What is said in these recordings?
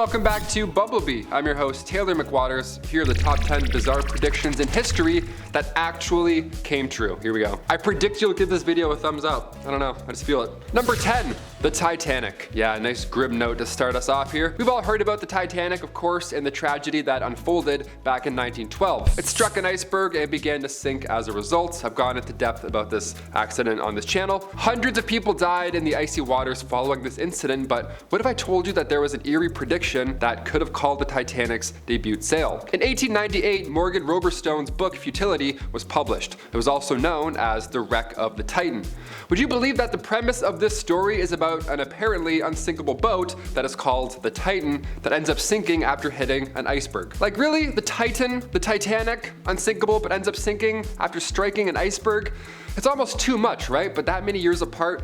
welcome back to Bumblebee. I'm your host, Taylor McWaters. Here are the top 10 bizarre predictions in history that actually came true. Here we go. I predict you'll give this video a thumbs up. I don't know, I just feel it. Number 10, the Titanic. Yeah, nice grim note to start us off here. We've all heard about the Titanic, of course, and the tragedy that unfolded back in 1912. It struck an iceberg and began to sink as a result. I've gone into depth about this accident on this channel. Hundreds of people died in the icy waters following this incident, but what if I told you that there was an eerie prediction that could have called the Titanic's debut sail? In 1898, Morgan Roberstone's book Futility was published. It was also known as The Wreck of the Titan. Would you believe that the premise of this story is about an apparently unsinkable boat that is called the Titan that ends up sinking after hitting an iceberg? Like really? The Titan, the Titanic, unsinkable but ends up sinking after striking an iceberg? It's almost too much, right? But that many years apart,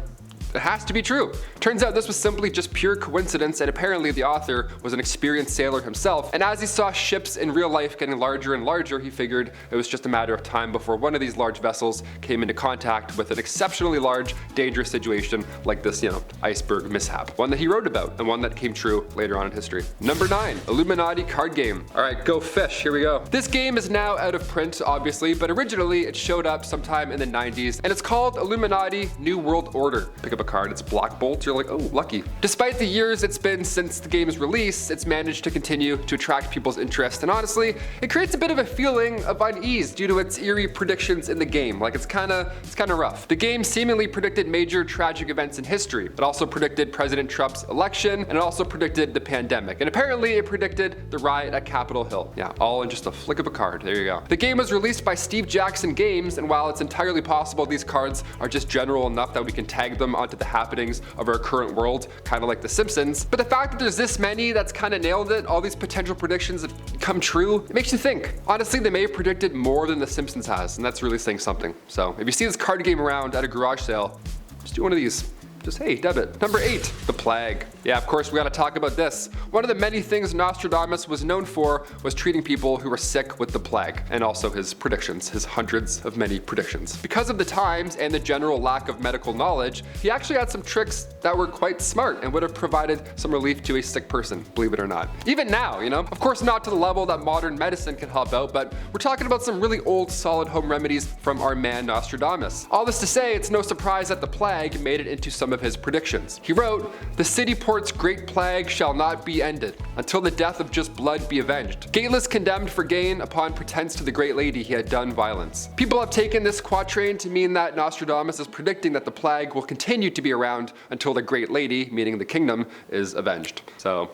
it has to be true. Turns out this was simply just pure coincidence, and apparently the author was an experienced sailor himself, and as he saw ships in real life getting larger and larger, he figured it was just a matter of time before one of these large vessels came into contact with an exceptionally large, dangerous situation like this, iceberg mishap. One that he wrote about, and one that came true later on in history. Number 9, Illuminati card game. Alright, go fish, here we go. This game is now out of print, obviously, but originally it showed up sometime in the 90s, and it's called Illuminati New World Order. Pick up a card, it's Black Bolt, you're like, oh, lucky. Despite the years it's been since the game's release, it's managed to continue to attract people's interest, and honestly, it creates a bit of a feeling of unease due to its eerie predictions in the game. Like, it's kinda rough. The game seemingly predicted major tragic events in history. It also predicted President Trump's election, and it also predicted the pandemic, and apparently it predicted the riot at Capitol Hill. Yeah, all in just a flick of a card. There you go. The game was released by Steve Jackson Games, and while it's entirely possible these cards are just general enough that we can tag them onto the happenings of our current world, kind of like The Simpsons. But the fact that there's this many that's kind of nailed it, all these potential predictions have come true, it makes you think. Honestly, they may have predicted more than The Simpsons has, and that's really saying something. So if you see this card game around at a garage sale, just do one of these. Just, hey, debit. Number 8, the plague. Yeah, of course, we gotta talk about this. One of the many things Nostradamus was known for was treating people who were sick with the plague, and also his predictions, his hundreds of many predictions. Because of the times and the general lack of medical knowledge, he actually had some tricks that were quite smart and would have provided some relief to a sick person, believe it or not. Even now, of course not to the level that modern medicine can help out, but we're talking about some really old, solid home remedies from our man Nostradamus. All this to say, it's no surprise that the plague made it into some of his predictions. He wrote, "The city port's great plague shall not be ended, until the death of just blood be avenged. Gateless condemned for gain, upon pretense to the great lady he had done violence." People have taken this quatrain to mean that Nostradamus is predicting that the plague will continue to be around until the great lady, meaning the kingdom, is avenged. So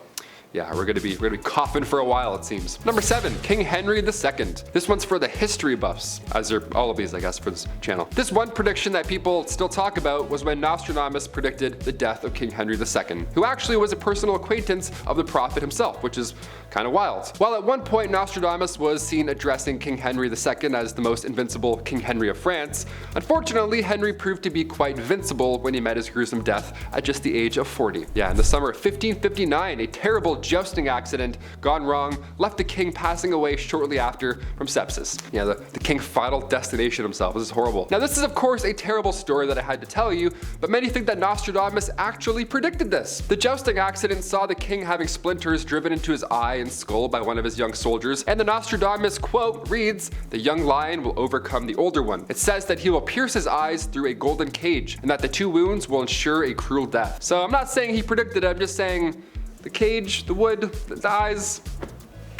yeah, we're gonna be coughing for a while, it seems. Number 7, King Henry II. This one's for the history buffs, as are all of these, I guess, for this channel. This one prediction that people still talk about was when Nostradamus predicted the death of King Henry II, who actually was a personal acquaintance of the prophet himself, which is kind of wild. While at one point Nostradamus was seen addressing King Henry II as the most invincible King Henry of France, unfortunately Henry proved to be quite invincible when he met his gruesome death at just the age of 40. Yeah, in the summer of 1559, a terrible jousting accident gone wrong left the king passing away shortly after from sepsis. Yeah, the king final destination himself. This is horrible. Now this is of course a terrible story that I had to tell you, but many think that Nostradamus actually predicted this. The jousting accident saw the king having splinters driven into his eye and skull by one of his young soldiers, and the Nostradamus quote reads, "The young lion will overcome the older one. It says that he will pierce his eyes through a golden cage, and that the two wounds will ensure a cruel death." So I'm not saying he predicted it, I'm just saying the cage, the wood, the eyes,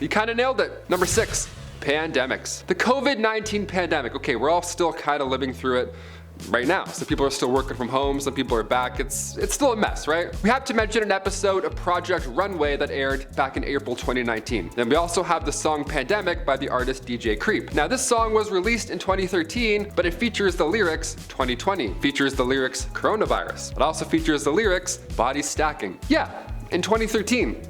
you kind of nailed it. Number 6, pandemics. The COVID-19 pandemic. Okay, we're all still kind of living through it right now. Some people are still working from home, some people are back. It's still a mess, right? We have to mention an episode of Project Runway that aired back in April 2019. Then we also have the song Pandemic by the artist DJ Creep. Now this song was released in 2013, but it features the lyrics 2020, features the lyrics coronavirus. It also features the lyrics body stacking. Yeah, in 2013.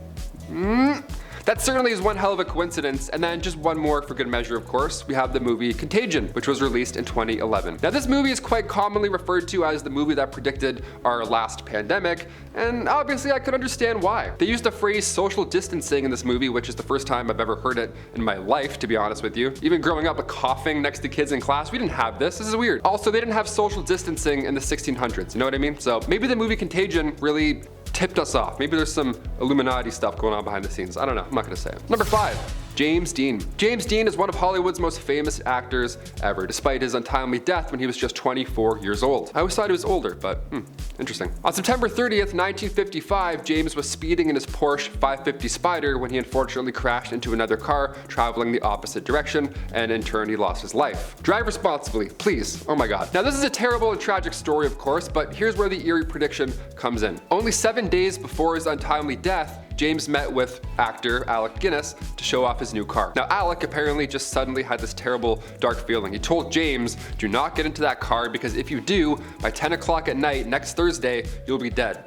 That certainly is one hell of a coincidence. And then just one more for good measure, of course, we have the movie Contagion, which was released in 2011. Now this movie is quite commonly referred to as the movie that predicted our last pandemic, and obviously I could understand why. They used the phrase social distancing in this movie, which is the first time I've ever heard it in my life, to be honest with you. Even growing up coughing next to kids in class, we didn't have this. This is weird. Also, they didn't have social distancing in the 1600s, you know what I mean? So maybe the movie Contagion really tipped us off. Maybe there's some Illuminati stuff going on behind the scenes. I don't know, I'm not gonna say it. Number 5. James Dean. James Dean is one of Hollywood's most famous actors ever, despite his untimely death when he was just 24 years old. I always thought he was older, but interesting. On September 30th, 1955, James was speeding in his Porsche 550 Spider when he unfortunately crashed into another car traveling the opposite direction, and in turn he lost his life. Drive responsibly, please. Oh my god. Now this is a terrible and tragic story, of course, but here's where the eerie prediction comes in. Only 7 days before his untimely death, James met with actor Alec Guinness to show off his new car. Now Alec apparently just suddenly had this terrible dark feeling. He told James, do not get into that car because if you do, by 10 o'clock at night next Thursday, you'll be dead.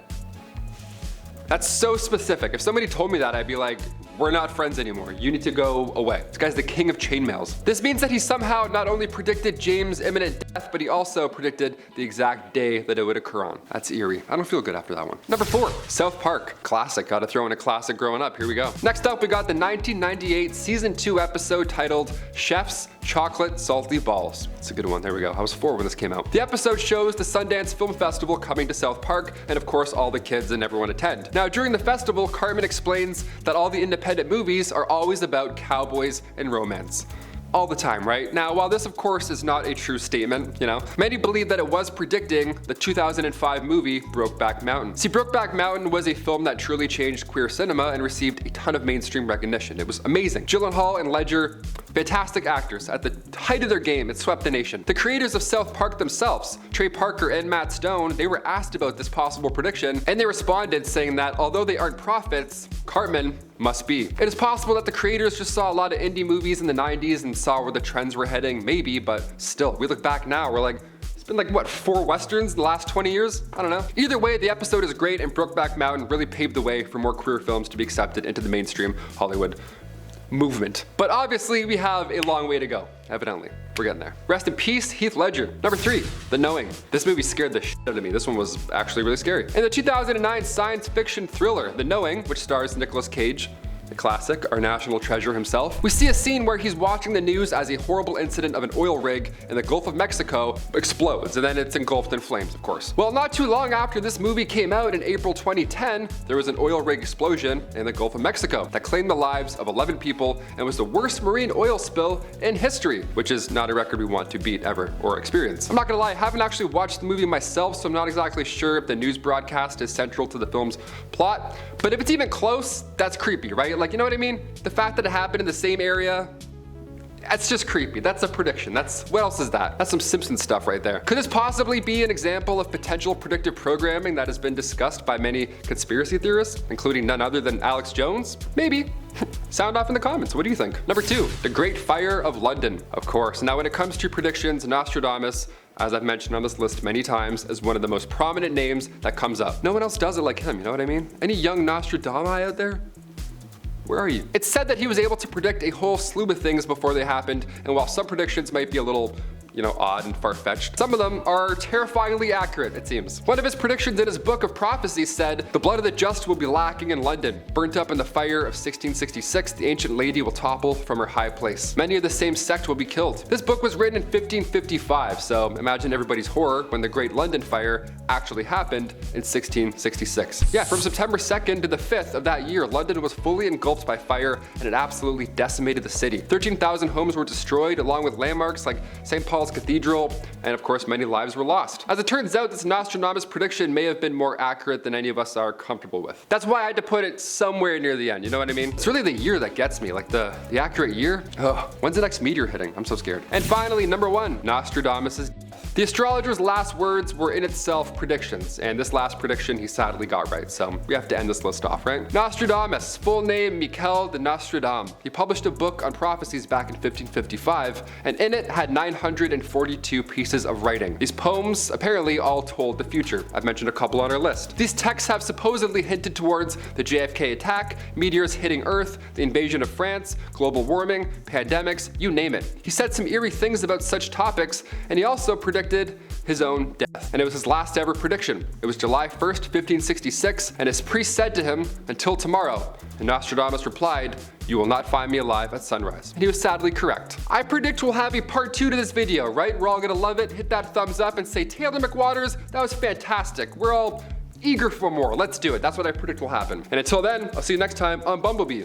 That's so specific. If somebody told me that, I'd be like, we're not friends anymore. You need to go away. This guy's the king of chainmails. This means that he somehow not only predicted James' imminent death, but he also predicted the exact day that it would occur on. That's eerie. I don't feel good after that one. Number 4, South Park. Classic. Gotta throw in a classic growing up. Here we go. Next up, we got the 1998 season 2 episode titled Chef's Chocolate Salty Balls. It's a good one. There we go. I was 4 when this came out. The episode shows the Sundance Film Festival coming to South Park, and of course all the kids and everyone attend. Now during the festival, Cartman explains that all the independent movies are always about cowboys and romance. All the time, right? Now, while this of course is not a true statement, many believe that it was predicting the 2005 movie Brokeback Mountain. See, Brokeback Mountain was a film that truly changed queer cinema and received a ton of mainstream recognition. It was amazing. Gyllenhaal and Ledger, fantastic actors. At the height of their game, it swept the nation. The creators of South Park themselves, Trey Parker and Matt Stone, they were asked about this possible prediction, and they responded saying that although they aren't prophets, Cartman must be. It is possible that the creators just saw a lot of indie movies in the 90s and saw where the trends were heading, maybe, but still, we look back now, we're like, it's been like, what, 4 westerns in the last 20 years? I don't know. Either way, the episode is great, and Brokeback Mountain really paved the way for more queer films to be accepted into the mainstream Hollywood movement. But obviously, we have a long way to go, evidently. We're getting there. Rest in peace, Heath Ledger. Number 3, The Knowing. This movie scared the shit out of me. This one was actually really scary. In the 2009 science fiction thriller, The Knowing, which stars Nicolas Cage, the classic, our national treasure himself, we see a scene where he's watching the news as a horrible incident of an oil rig in the Gulf of Mexico explodes, and then it's engulfed in flames, of course. Well, not too long after this movie came out in April 2010, there was an oil rig explosion in the Gulf of Mexico that claimed the lives of 11 people and was the worst marine oil spill in history, which is not a record we want to beat ever or experience. I'm not gonna lie, I haven't actually watched the movie myself, so I'm not exactly sure if the news broadcast is central to the film's plot, but if it's even close, that's creepy, right? Like, you know what I mean? The fact that it happened in the same area, that's just creepy. That's a prediction. What else is that? That's some Simpsons stuff right there. Could this possibly be an example of potential predictive programming that has been discussed by many conspiracy theorists, including none other than Alex Jones? Maybe. Sound off in the comments. What do you think? Number 2, The Great Fire of London. Of course. Now when it comes to predictions, Nostradamus, as I've mentioned on this list many times, is one of the most prominent names that comes up. No one else does it like him, you know what I mean? Any young Nostradamus out there? Where are you? It's said that he was able to predict a whole slew of things before they happened, and while some predictions might be a little odd and far-fetched, some of them are terrifyingly accurate, it seems. One of his predictions in his book of prophecies said, the blood of the just will be lacking in London. Burnt up in the fire of 1666, the ancient lady will topple from her high place. Many of the same sect will be killed. This book was written in 1555, so imagine everybody's horror when the Great London Fire actually happened in 1666. Yeah, from September 2nd to the 5th of that year, London was fully engulfed by fire, and it absolutely decimated the city. 13,000 homes were destroyed, along with landmarks like St. Paul's Cathedral, and of course many lives were lost. As it turns out, this Nostradamus prediction may have been more accurate than any of us are comfortable with. That's why I had to put it somewhere near the end, you know what I mean? It's really the year that gets me, like the accurate year. Oh, when's the next meteor hitting? I'm so scared. And finally, number 1, Nostradamus' death. The astrologer's last words were in itself predictions, and this last prediction he sadly got right, so we have to end this list off, right? Nostradamus, full name Michel de Nostradam. He published a book on prophecies back in 1555, and in it had 942 pieces of writing. These poems apparently all told the future. I've mentioned a couple on our list. These texts have supposedly hinted towards the JFK attack, meteors hitting Earth, the invasion of France, global warming, pandemics, you name it. He said some eerie things about such topics, and he also predicted his own death. And it was his last ever prediction. It was July 1st, 1566, and his priest said to him, until tomorrow. And Nostradamus replied, you will not find me alive at sunrise. And he was sadly correct. I predict we'll have a part 2 to this video, right? We're all gonna love it. Hit that thumbs up and say, Taylor McWaters, that was fantastic. We're all eager for more. Let's do it. That's what I predict will happen. And until then, I'll see you next time on Bumblebee.